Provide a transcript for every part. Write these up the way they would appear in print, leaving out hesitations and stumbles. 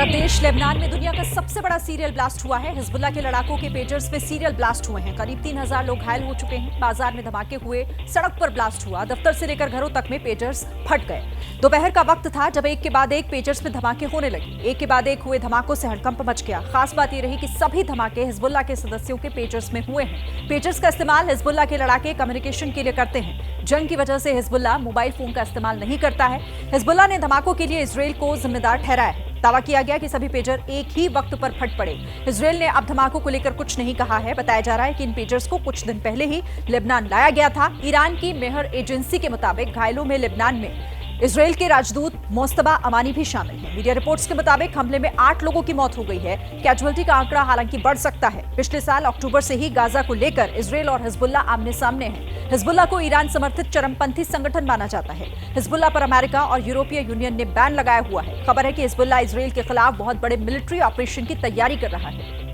अरब देश लेबनान में दुनिया का सबसे बड़ा सीरियल ब्लास्ट हुआ है। हिजबुल्लाह के लड़ाकों के पेजर्स में सीरियल ब्लास्ट हुए हैं। करीब 3000 लोग घायल हो चुके हैं। बाजार में धमाके हुए, सड़क पर ब्लास्ट हुआ, दफ्तर से लेकर घरों तक में पेजर्स फट गए। दोपहर का वक्त था जब एक के बाद एक पेजर्स में धमाके होने लगे। एक के बाद एक हुए धमाकों से हड़कंप मच गया। खास बात यह रही कि सभी धमाके हिजबुल्लाह के सदस्यों के पेजर्स में हुए हैं। पेजर्स का इस्तेमाल हिजबुल्लाह के लड़ाके कम्युनिकेशन के लिए करते हैं। जंग की वजह से हिजबुल्लाह मोबाइल फोन का इस्तेमाल नहीं करता है। हिजबुल्लाह ने धमाकों के लिए इजराइल को जिम्मेदार ठहराया है। दावा किया गया कि सभी पेजर एक ही वक्त पर फट पड़े। इजराइल ने अब धमाकों को लेकर कुछ नहीं कहा है। बताया जा रहा है कि इन पेजर्स को कुछ दिन पहले ही लेबनान लाया गया था। ईरान की मेहर एजेंसी के मुताबिक घायलों में लेबनान में इजराइल के राजदूत मोस्तबा अमानी भी शामिल हैं। मीडिया रिपोर्ट्स के मुताबिक हमले में 8 लोगों की मौत हो गई है। कैजुअल्टी का आंकड़ा हालांकि बढ़ सकता है। पिछले साल अक्टूबर से ही गाजा को लेकर इजराइल और हिजबुल्लाह आमने सामने हैं। हिजबुल्लाह को ईरान समर्थित चरमपंथी संगठन माना जाता है। हिजबुल्लाह पर अमेरिका और यूरोपीय यूनियन ने बैन लगाया हुआ है। खबर है कि हिजबुल्लाह इजराइल के खिलाफ बहुत बड़े मिलिट्री ऑपरेशन की तैयारी कर रहा है।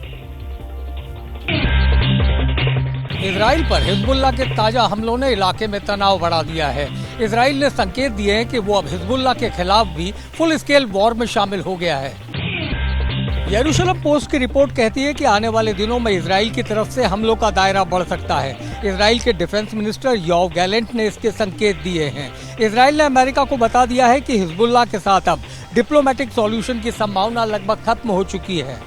इजराइल पर हिजबुल्लाह के ताजा हमलों ने इलाके में तनाव बढ़ा दिया है। इजराइल ने संकेत दिए हैं कि वो अब हिजबुल्लाह के खिलाफ भी फुल स्केल वॉर में शामिल हो गया है। यरूशलेम पोस्ट की रिपोर्ट कहती है कि आने वाले दिनों में इजराइल की तरफ से हमलों का दायरा बढ़ सकता है। इजराइल के डिफेंस मिनिस्टर योव गैलेंट ने इसके संकेत दिए हैं। इजराइल ने अमेरिका को बता दिया है कि हिजबुल्लाह के साथ अब डिप्लोमेटिक सॉल्यूशन की संभावना लगभग खत्म हो चुकी है।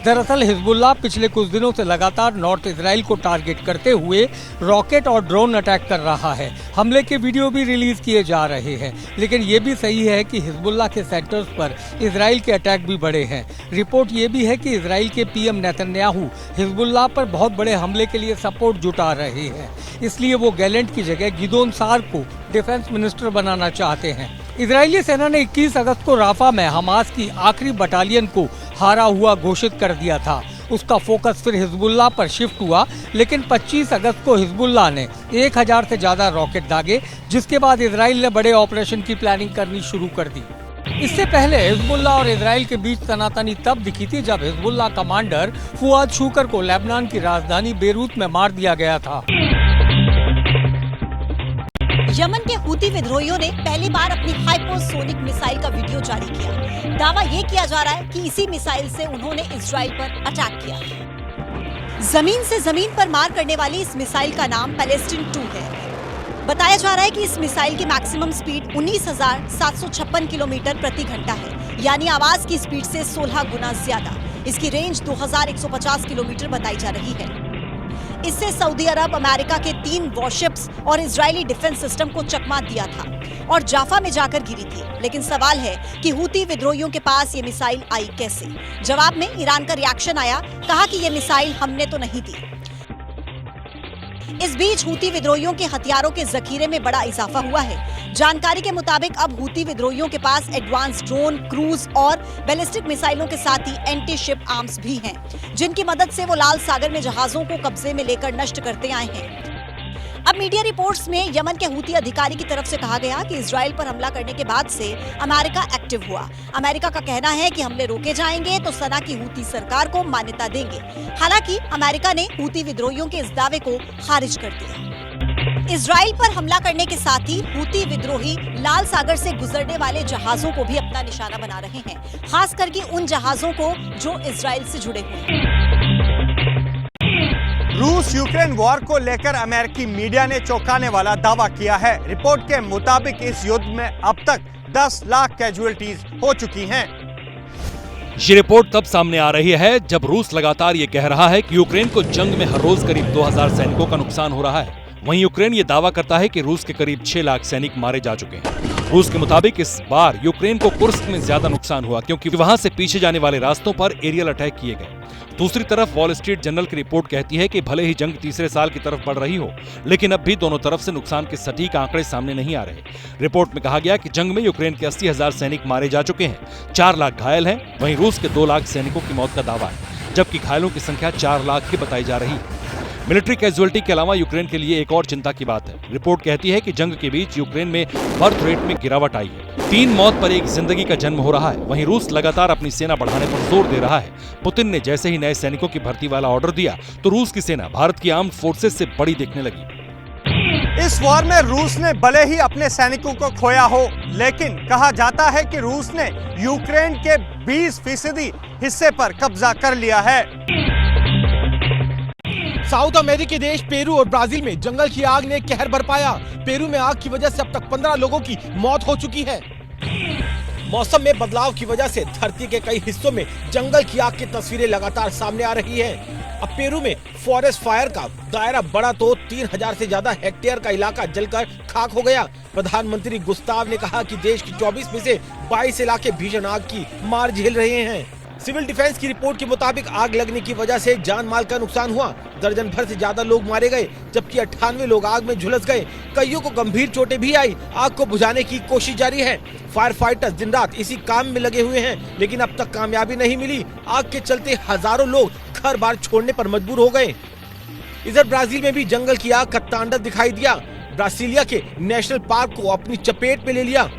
दरअसल हिजबुल्लाह पिछले कुछ दिनों से लगातार नॉर्थ इजराइल को टारगेट करते हुए रॉकेट और ड्रोन अटैक कर रहा है। हमले के वीडियो भी रिलीज किए जा रहे हैं। लेकिन ये भी सही है कि हिजबुल्लाह के सेक्टर्स पर इजराइल के अटैक भी बढ़े हैं। रिपोर्ट ये भी है कि इजराइल के पीएम नेतन्याहू हिजबुल्लाह पर बहुत बड़े हमले के लिए सपोर्ट जुटा रहे हैं। इसलिए वो गैलेंट की जगह गिदोन सार को डिफेंस मिनिस्टर बनाना चाहते हैं। इजरायली सेना ने 21 अगस्त को राफा में हमास की आखिरी बटालियन को हारा हुआ घोषित कर दिया था। उसका फोकस फिर हिजबुल्लाह पर शिफ्ट हुआ, लेकिन 25 अगस्त को हिजबुल्लाह ने 1000 से ज्यादा रॉकेट दागे, जिसके बाद इजराइल ने बड़े ऑपरेशन की प्लानिंग करनी शुरू कर दी। इससे पहले हिजबुल्लाह और इजराइल के बीच तनातनी तब दिखी थी जब हिजबुल्लाह कमांडर फुआद शुकर को लेबनान की राजधानी बेरूत में मार दिया गया था। यमन के हूती विद्रोहियों ने पहली बार अपनी हाइपरसोनिक मिसाइल का वीडियो जारी किया। दावा ये किया जा रहा है कि इसी मिसाइल से उन्होंने इजराइल पर अटैक किया। जमीन से जमीन पर मार करने वाली इस मिसाइल का नाम पैलेस्टीन 2 है। बताया जा रहा है कि इस मिसाइल की मैक्सिमम स्पीड 19,756 किलोमीटर प्रति घंटा है, यानी आवाज की स्पीड से 16 गुना ज्यादा। इसकी रेंज 2150 किलोमीटर बताई जा रही है। इससे सऊदी अरब, अमेरिका के 3 वॉरशिप्स और इजरायली डिफेंस सिस्टम को चकमा दिया था और जाफा में जाकर गिरी थी। लेकिन सवाल है कि हूती विद्रोहियों के पास ये मिसाइल आई कैसे? जवाब में ईरान का रिएक्शन आया, कहा कि ये मिसाइल हमने तो नहीं दी। इस बीच हूती विद्रोहियों के हथियारों के जखीरे में बड़ा इजाफा हुआ है। जानकारी के मुताबिक अब हूती विद्रोहियों के पास एडवांस ड्रोन, क्रूज और बैलिस्टिक मिसाइलों के साथ ही एंटी शिप आर्म्स भी हैं, जिनकी मदद से वो लाल सागर में जहाजों को कब्जे में लेकर नष्ट करते आए हैं। अब मीडिया रिपोर्ट्स में यमन के हूती अधिकारी की तरफ से कहा गया कि इजराइल पर हमला करने के बाद से अमेरिका एक्टिव हुआ। अमेरिका का कहना है कि हमले रोके जाएंगे तो सना की हूती सरकार को मान्यता देंगे। हालांकि अमेरिका ने हूती विद्रोहियों के इस दावे को खारिज कर दिया। इजराइल पर हमला करने के साथ ही हूती विद्रोही लाल सागर से गुजरने वाले जहाजों को भी अपना निशाना बना रहे हैं, खास करके उन जहाजों को जो इजराइल से जुड़े हुए हैं। रूस यूक्रेन वॉर को लेकर अमेरिकी मीडिया ने चौंकाने वाला दावा किया है। रिपोर्ट के मुताबिक इस युद्ध में अब तक 10 लाख कैजुअल्टीज हो चुकी हैं। ये रिपोर्ट तब सामने आ रही है जब रूस लगातार ये कह रहा है कि यूक्रेन को जंग में हर रोज करीब 2000 सैनिकों का नुकसान हो रहा है। वहीं यूक्रेन ये दावा करता है कि रूस के करीब 6 लाख सैनिक मारे जा चुके हैं। रूस के मुताबिक इस बार यूक्रेन को कुर्स्क में ज्यादा नुकसान हुआ, क्योंकि वहां से पीछे जाने वाले रास्तों पर एरियल अटैक किए गए। दूसरी तरफ वॉल स्ट्रीट जर्नल की रिपोर्ट कहती है कि भले ही जंग तीसरे साल की तरफ बढ़ रही हो, लेकिन अब भी दोनों तरफ से नुकसान के सटीक आंकड़े सामने नहीं आ रहे। रिपोर्ट में कहा गया कि जंग में यूक्रेन के 80,000 सैनिक मारे जा चुके हैं, 4 लाख घायल हैं। वहीं रूस के 2 लाख सैनिकों की मौत का दावा है, जबकि घायलों की संख्या 4 लाख की बताई जा रही है। मिलिट्री कैजुअल्टी के अलावा यूक्रेन के लिए एक और चिंता की बात है। रिपोर्ट कहती है कि जंग के बीच यूक्रेन में बर्थ रेट में गिरावट आई है। 3 मौत पर एक जिंदगी का जन्म हो रहा है। वहीं रूस लगातार अपनी सेना बढ़ाने पर जोर दे रहा है। पुतिन ने जैसे ही नए सैनिकों की भर्ती वाला ऑर्डर दिया तो रूस की सेना भारत की आर्म्ड फोर्सेस से बड़ी दिखने लगी। इस वॉर में रूस ने भले ही अपने सैनिकों को खोया हो, लेकिन कहा जाता है कि रूस ने यूक्रेन के 20% हिस्से पर कब्जा कर लिया है। साउथ अमेरिकी देश पेरू और ब्राजील में जंगल की आग ने कहर बरपाया। पेरू में आग की वजह से अब तक 15 लोगों की मौत हो चुकी है। मौसम में बदलाव की वजह से धरती के कई हिस्सों में जंगल की आग की तस्वीरें लगातार सामने आ रही हैं। अब पेरू में फॉरेस्ट फायर का दायरा बढ़ा तो 3000 से ज्यादा हेक्टेयर का इलाका जलकर खाक हो गया। प्रधानमंत्री गुस्ताव ने कहा कि देश की 24 में से 22 इलाके भीषण आग की मार झेल रहे हैं। सिविल डिफेंस की रिपोर्ट के मुताबिक आग लगने की वजह से जान माल का नुकसान हुआ। दर्जन भर से ज्यादा लोग मारे गए, जबकि 98 लोग आग में झुलस गए। कईयों को गंभीर चोटें भी आई। आग को बुझाने की कोशिश जारी है। फायर फाइटर्स दिन रात इसी काम में लगे हुए हैं, लेकिन अब तक कामयाबी नहीं मिली। आग के चलते हजारों लोग घर बार छोड़ने पर मजबूर हो गए। इधर ब्राजील में भी जंगल की आग का तांडव दिखाई दिया। ब्रासीलिया के नेशनल पार्क को अपनी चपेट में ले लिया।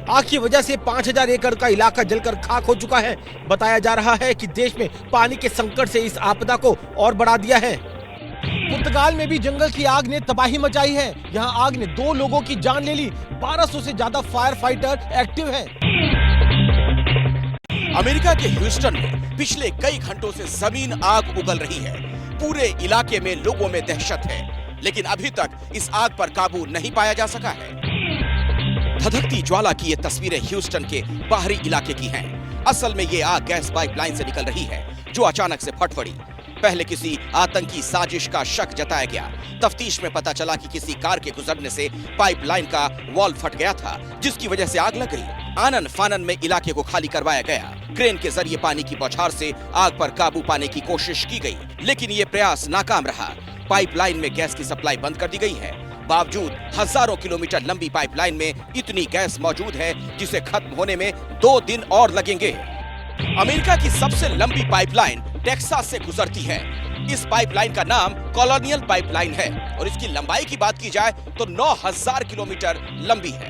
आग की वजह से 5000 एकड़ का इलाका जलकर खाक हो चुका है। बताया जा रहा है कि देश में पानी के संकट से इस आपदा को और बढ़ा दिया है। पुर्तगाल में भी जंगल की आग ने तबाही मचाई है। यहाँ आग ने 2 लोगों की जान ले ली। 1200 से ज्यादा फायर फाइटर एक्टिव हैं। अमेरिका के ह्यूस्टन में पिछले कई घंटों से जमीन आग उगल रही है। पूरे इलाके में लोगों में दहशत है, लेकिन अभी तक इस आग पर काबू नहीं पाया जा सका है। धधकती ज्वाला की ये तस्वीरें ह्यूस्टन के बाहरी इलाके की हैं। असल में ये आग गैस पाइपलाइन से निकल रही है, जो अचानक से फट पड़ी। पहले किसी आतंकी साजिश का शक जताया गया। तफ्तीश में पता चला कि किसी कार के गुजरने से पाइपलाइन का वॉल्व फट गया था, जिसकी वजह से आग लग गई। आनन फानन में इलाके को खाली करवाया गया। क्रेन के जरिए पानी की बौछार से आग पर काबू पाने की कोशिश की गई, लेकिन ये प्रयास नाकाम रहा। पाइपलाइन में गैस की सप्लाई बंद कर दी गई है। बावजूद हजारों किलोमीटर लंबी पाइपलाइन में इतनी गैस मौजूद है, जिसे खत्म होने में 2 दिन और लगेंगे। अमेरिका की सबसे लंबी पाइपलाइन टेक्सास से गुजरती है। इस पाइपलाइन का नाम कॉलोनियल पाइपलाइन है और इसकी लंबाई की बात की जाए तो 9000 किलोमीटर लंबी है।